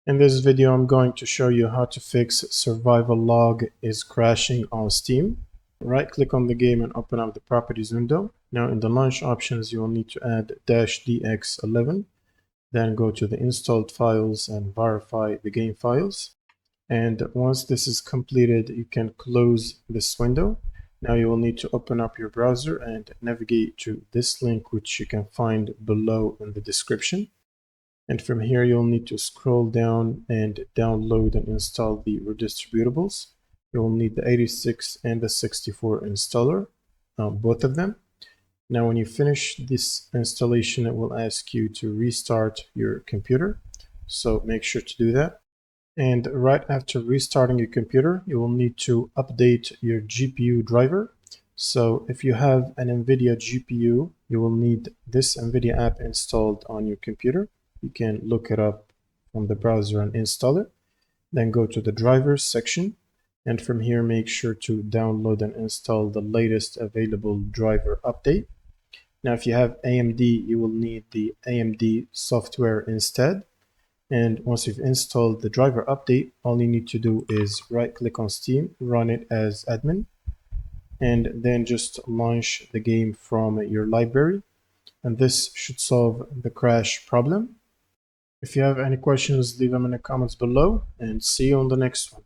In this video, I'm going to show you how to fix survival log is crashing on Steam. Right click on the game and open up the properties window. Now in the launch options, you will need to add -dx11. Then go to the installed files and verify the game files. And once this is completed, you can close this window. Now you will need to open up your browser and navigate to this link, which you can find below in the description. And from here, you'll need to scroll down and download and install the redistributables. You'll need the 86 and the 64 installer, both of them. Now, when you finish this installation, it will ask you to restart your computer. So make sure to do that. And right after restarting your computer, you will need to update your GPU driver. So if you have an NVIDIA GPU, you will need this NVIDIA app installed on your computer. You can look it up from the browser and install it. Then go to the drivers section. And from here, make sure to download and install the latest available driver update. Now, if you have AMD, you will need the AMD software instead. And once you've installed the driver update, all you need to do is right click on Steam, run it as admin, and then just launch the game from your library. And this should solve the crash problem. If you have any questions, leave them in the comments below, and see you on the next one.